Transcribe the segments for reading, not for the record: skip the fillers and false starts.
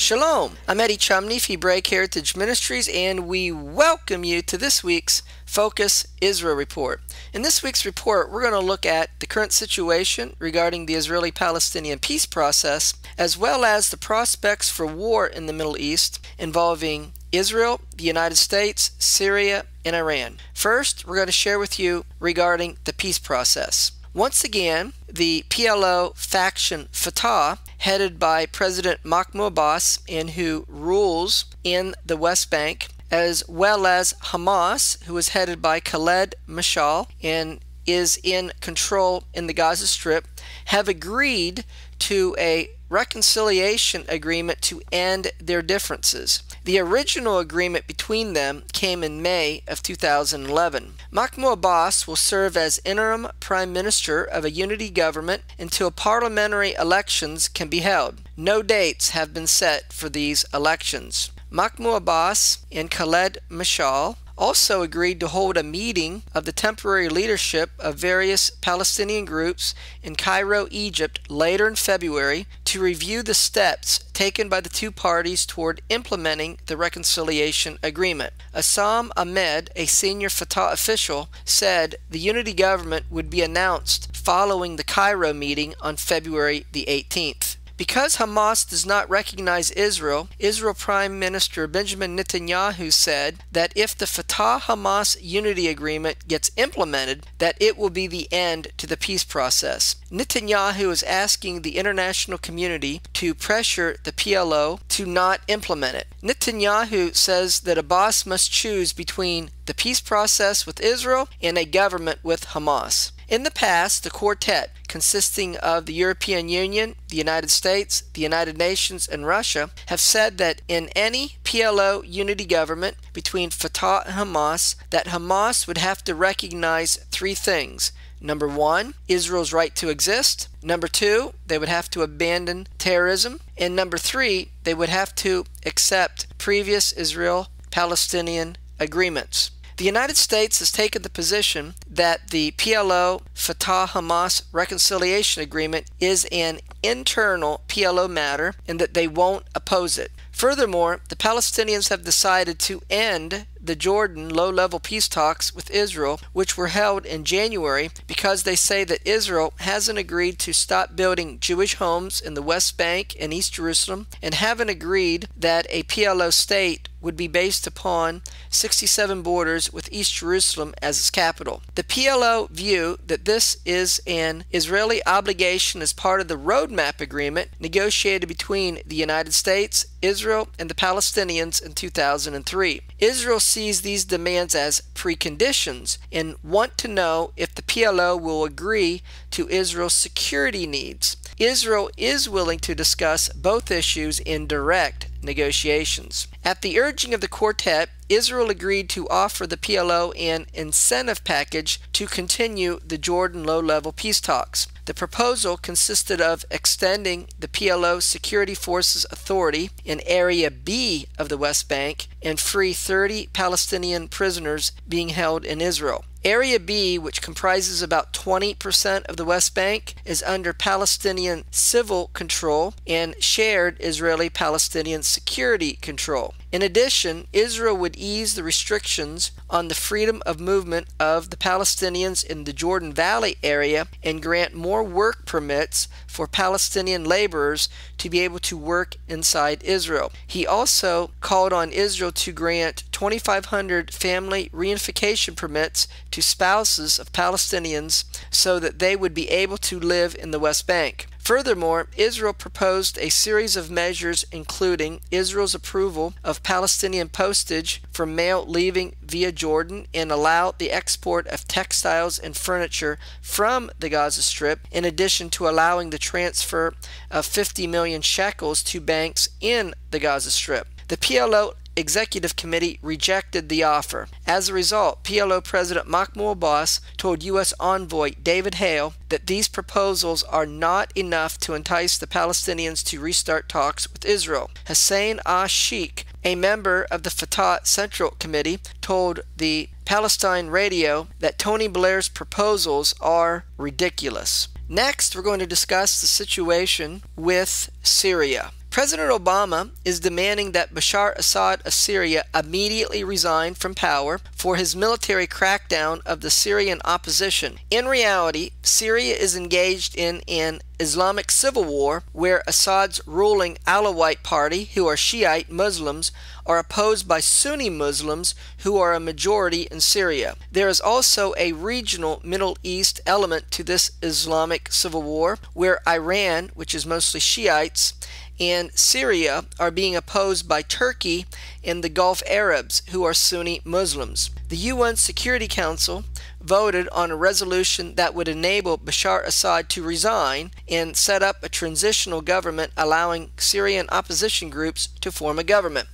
Shalom, I'm Eddie Chumney of Hebraic Heritage Ministries, and we welcome you to this week's Focus Israel Report. In this week's report, we're going to look at the current situation regarding the Israeli-Palestinian peace process, as well as the prospects for war in the Middle East involving Israel, the United States, Syria, and Iran. First, we're going to share with you regarding the peace process. Once again, the PLO faction Fatah, headed by President Mahmoud Abbas, and who rules in the West Bank, as well as Hamas, who is headed by Khaled Mashal and is in control in the Gaza Strip, have agreed to a reconciliation agreement to end their differences. The original agreement between them came in May of 2011. Mahmoud Abbas will serve as interim prime minister of a unity government until parliamentary elections can be held. No dates have been set for these elections. Mahmoud Abbas and Khaled Mashal also agreed to hold a meeting of the temporary leadership of various Palestinian groups in Cairo, Egypt, later in February to review the steps taken by the two parties toward implementing the reconciliation agreement. Assam Ahmed, a senior Fatah official, said the unity government would be announced following the Cairo meeting on February the 18th. Because Hamas does not recognize Israel, Israel Prime Minister Benjamin Netanyahu said that if the Fatah-Hamas unity agreement gets implemented, that it will be the end to the peace process. Netanyahu is asking the international community to pressure the PLO to not implement it. Netanyahu says that Abbas must choose between the peace process with Israel and a government with Hamas. In the past, the quartet, consisting of the European Union, the United States, the United Nations, and Russia, have said that in any PLO unity government between Fatah and Hamas, that Hamas would have to recognize three things. Number one, Israel's right to exist. Number two, they would have to abandon terrorism. And number three, they would have to accept previous Israel-Palestinian agreements. The United States has taken the position that the PLO-Fatah-Hamas reconciliation agreement is an internal PLO matter and that they won't oppose it. Furthermore, the Palestinians have decided to end the Jordan low-level peace talks with Israel, which were held in January, because they say that Israel hasn't agreed to stop building Jewish homes in the West Bank and East Jerusalem, and haven't agreed that a PLO state would be based upon 67 borders with East Jerusalem as its capital. The PLO view that this is an Israeli obligation as part of the roadmap agreement negotiated between the United States, Israel, and the Palestinians in 2003. Israel sees these demands as preconditions and want to know if the PLO will agree to Israel's security needs. Israel is willing to discuss both issues in direct negotiations. At the urging of the quartet, Israel agreed to offer the PLO an incentive package to continue the Jordan low-level peace talks. The proposal consisted of extending the PLO security forces authority in Area B of the West Bank and free 30 Palestinian prisoners being held in Israel. Area B, which comprises about 20% of the West Bank, is under Palestinian civil control and shared Israeli-Palestinian security control. In addition, Israel would ease the restrictions on the freedom of movement of the Palestinians in the Jordan Valley area and grant more work permits for Palestinian laborers to be able to work inside Israel. He also called on Israel to grant 2,500 family reunification permits to spouses of Palestinians so that they would be able to live in the West Bank. Furthermore, Israel proposed a series of measures including Israel's approval of Palestinian postage for mail leaving via Jordan and allow the export of textiles and furniture from the Gaza Strip, in addition to allowing the transfer of 50 million shekels to banks in the Gaza Strip. The PLO Executive Committee rejected the offer. As a result, PLO President Mahmoud Abbas told U.S. envoy David Hale that these proposals are not enough to entice the Palestinians to restart talks with Israel. Hussein Sheikh, a member of the Fatah Central Committee, told the Palestine radio that Tony Blair's proposals are ridiculous. Next, we're going to discuss the situation with Syria. President Obama is demanding that Bashar Assad of Syria immediately resign from power for his military crackdown of the Syrian opposition. In reality, Syria is engaged in an Islamic civil war where Assad's ruling Alawite party, who are Shiite Muslims, are opposed by Sunni Muslims, who are a majority in Syria. There is also a regional Middle East element to this Islamic civil war, where Iran, which is mostly Shiites, and Syria are being opposed by Turkey and the Gulf Arabs, who are Sunni Muslims. The UN Security Council voted on a resolution that would enable Bashar Assad to resign and set up a transitional government allowing Syrian opposition groups to form a government.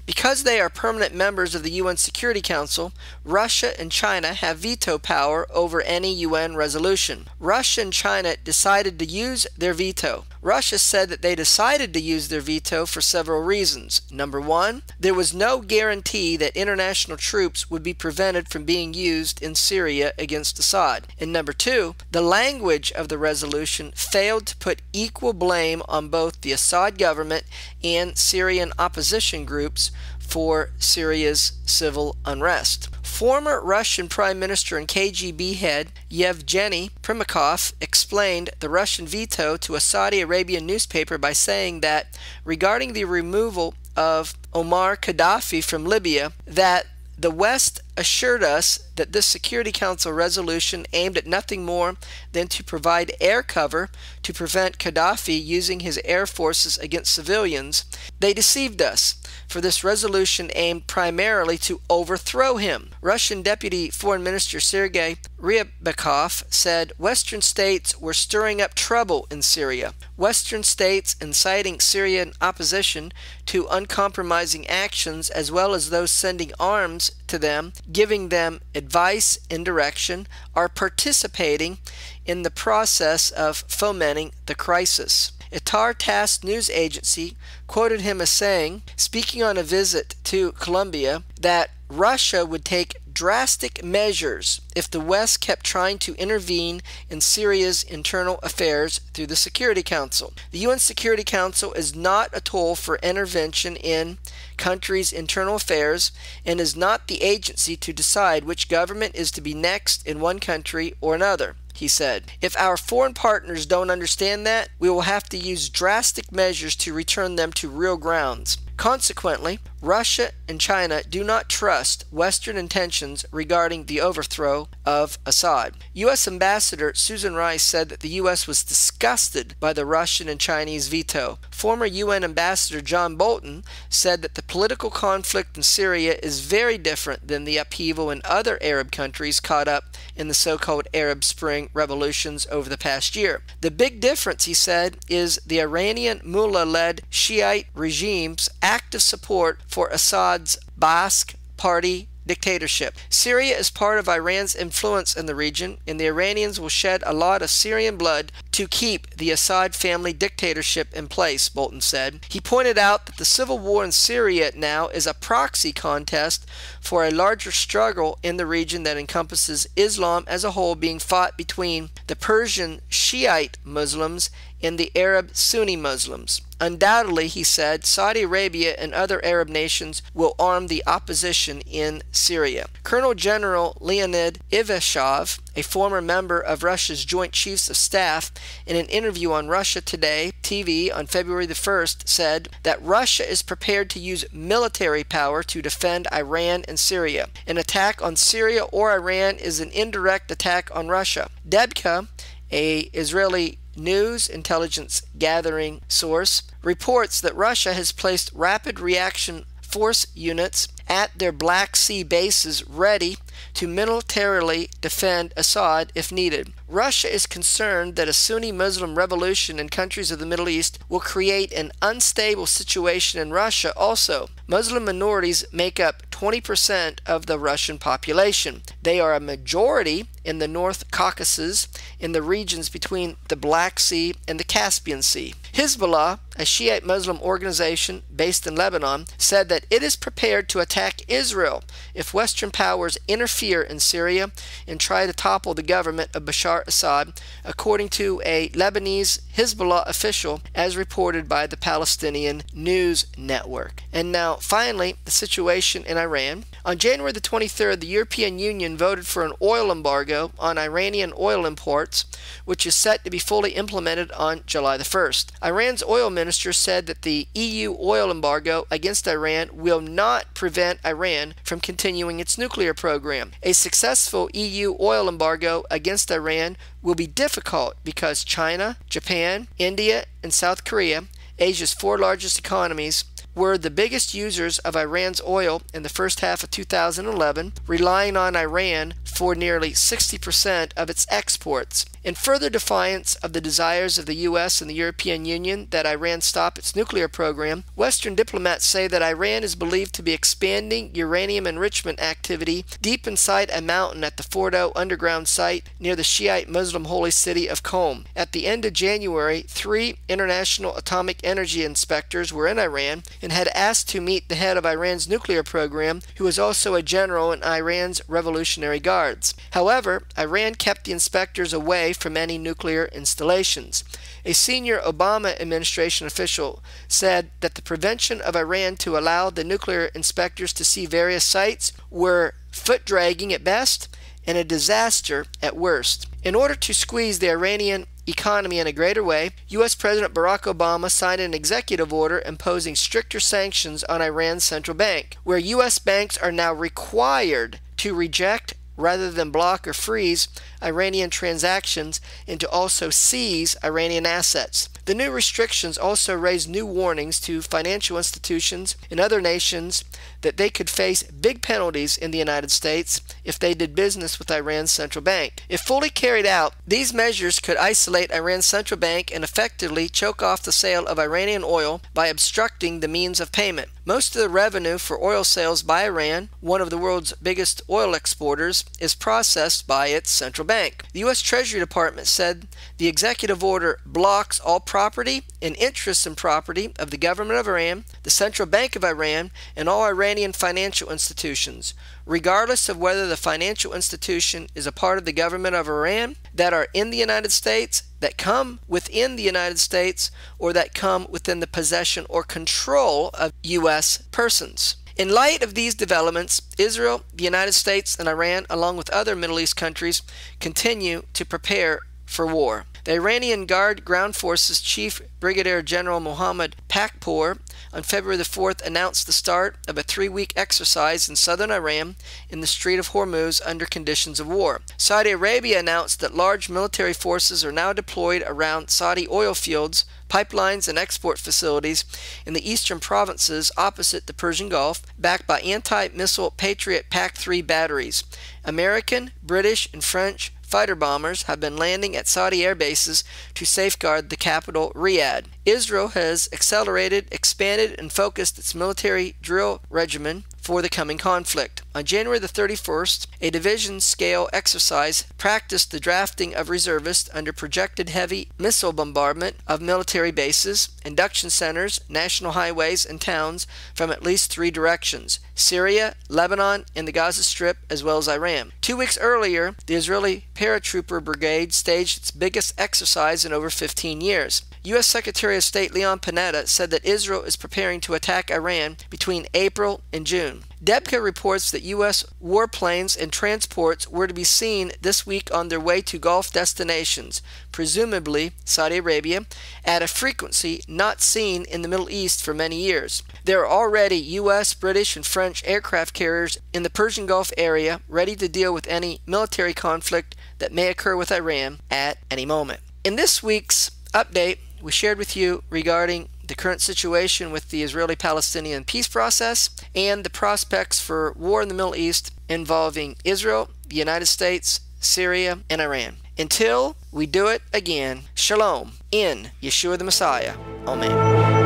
Because they are permanent members of the UN Security Council, Russia and China have veto power over any UN resolution. Russia and China decided to use their veto. Russia said that they decided to use their veto for several reasons. Number one, there was no guarantee that international troops would be prevented from being used in Syria against Assad. And number two, the language of the resolution failed to put equal blame on both the Assad government and Syrian opposition groups for Syria's civil unrest. Former Russian Prime Minister and KGB head Yevgeny Primakov explained the Russian veto to a Saudi Arabian newspaper by saying that regarding the removal of Omar Gaddafi from Libya, that the West assured us that this Security Council resolution aimed at nothing more than to provide air cover to prevent Gaddafi using his air forces against civilians. They deceived us, for this resolution aimed primarily to overthrow him. Russian Deputy Foreign Minister Sergei Ryabkov said Western states were stirring up trouble in Syria. Western states inciting Syrian opposition to uncompromising actions, as well as those sending arms to them, giving them advice and direction, are participating in the process of fomenting the crisis. A TASS news agency quoted him as saying, speaking on a visit to Colombia, that Russia would take drastic measures if the West kept trying to intervene in Syria's internal affairs through the Security Council. The UN Security Council is not a tool for intervention in countries' internal affairs and is not the agency to decide which government is to be next in one country or another, he said. If our foreign partners don't understand that, we will have to use drastic measures to return them to real grounds. Consequently, Russia and China do not trust Western intentions regarding the overthrow of Assad. U.S. Ambassador Susan Rice said that the U.S. was disgusted by the Russian and Chinese veto. Former UN Ambassador John Bolton said that the political conflict in Syria is very different than the upheaval in other Arab countries caught up in the so-called Arab Spring revolutions over the past year. The big difference, he said, is the Iranian mullah-led Shiite regime's active support for Assad's Ba'ath Party dictatorship. Syria is part of Iran's influence in the region, and the Iranians will shed a lot of Syrian blood to keep the Assad family dictatorship in place, Bolton said. He pointed out that the civil war in Syria now is a proxy contest for a larger struggle in the region that encompasses Islam as a whole being fought between the Persian Shiite Muslims and the Arab Sunni Muslims. Undoubtedly, he said, Saudi Arabia and other Arab nations will arm the opposition in Syria. Colonel General Leonid Ivashov, a former member of Russia's Joint Chiefs of Staff, in an interview on Russia Today TV on February the 1st, said that Russia is prepared to use military power to defend Iran and Syria. An attack on Syria or Iran is an indirect attack on Russia. Debka, an Israeli news intelligence gathering source, reports that Russia has placed rapid reaction force units at their Black Sea bases ready to militarily defend Assad if needed. Russia is concerned that a Sunni Muslim revolution in countries of the Middle East will create an unstable situation in Russia also. Muslim minorities make up 20% of the Russian population. They are a majority in the North Caucasus, in the regions between the Black Sea and the Caspian Sea. Hezbollah, a Shiite Muslim organization based in Lebanon, said that it is prepared to attack attack Israel if Western powers interfere in Syria and try to topple the government of Bashar Assad, according to a Lebanese Hezbollah official, as reported by the Palestinian news network. And now, finally, the situation in Iran. On January the 23rd, the European Union voted for an oil embargo on Iranian oil imports, which is set to be fully implemented on July the 1st. Iran's oil minister said that the EU oil embargo against Iran will not prevent Iran from continuing its nuclear program. A successful EU oil embargo against Iran will be difficult because China, Japan, India, and South Korea, Asia's 4 largest economies, were the biggest users of Iran's oil in the first half of 2011, relying on Iran for nearly 60% of its exports. In further defiance of the desires of the U.S. and the European Union that Iran stop its nuclear program, Western diplomats say that Iran is believed to be expanding uranium enrichment activity deep inside a mountain at the Fordo underground site near the Shiite Muslim holy city of Qom. At the end of January, 3 international atomic energy inspectors were in Iran and had asked to meet the head of Iran's nuclear program, who was also a general in Iran's Revolutionary Guards. However, Iran kept the inspectors away from any nuclear installations. A senior Obama administration official said that the prevention of Iran to allow the nuclear inspectors to see various sites were foot-dragging at best and a disaster at worst. In order to squeeze the Iranian economy in a greater way, U.S. President Barack Obama signed an executive order imposing stricter sanctions on Iran's central bank, where U.S. banks are now required to reject rather than block or freeze Iranian transactions and to also seize Iranian assets. The new restrictions also raise new warnings to financial institutions in other nations that they could face big penalties in the United States if they did business with Iran's central bank. If fully carried out, these measures could isolate Iran's central bank and effectively choke off the sale of Iranian oil by obstructing the means of payment. Most of the revenue for oil sales by Iran, one of the world's biggest oil exporters, is processed by its central bank. The U.S. Treasury Department said the executive order blocks all property and interests in property of the government of Iran, the Central Bank of Iran, and all Iranian financial institutions, regardless of whether the financial institution is a part of the government of Iran, that are in the United States, that come within the United States, or that come within the possession or control of U.S. persons. In light of these developments, Israel, the United States, and Iran, along with other Middle East countries, continue to prepare for war. The Iranian Guard Ground Forces Chief Brigadier General Mohammad Pakpour on February the 4th announced the start of a 3-week exercise in southern Iran in the Strait of Hormuz under conditions of war. Saudi Arabia announced that large military forces are now deployed around Saudi oil fields, pipelines, and export facilities in the eastern provinces opposite the Persian Gulf, backed by anti-missile Patriot PAC-3 batteries. American, British, and French fighter bombers have been landing at Saudi air bases to safeguard the capital, Riyadh. Israel has accelerated, expanded, and focused its military drill regimen for the coming conflict. On January the 31st, a division-scale exercise practiced the drafting of reservists under projected heavy missile bombardment of military bases, induction centers, national highways, and towns from at least 3 directions: Syria, Lebanon, and the Gaza Strip, as well as Iran. 2 weeks earlier, the Israeli paratrooper brigade staged its biggest exercise in over 15 years. U.S. Secretary of State Leon Panetta said that Israel is preparing to attack Iran between April and June. Debka reports that U.S. warplanes and transports were to be seen this week on their way to Gulf destinations, presumably Saudi Arabia, at a frequency not seen in the Middle East for many years. There are already U.S., British, and French aircraft carriers in the Persian Gulf area ready to deal with any military conflict that may occur with Iran at any moment. In this week's update, we shared with you regarding the current situation with the Israeli-Palestinian peace process and the prospects for war in the Middle East involving Israel, the United States, Syria, and Iran. Until we do it again, Shalom in Yeshua the Messiah. Amen.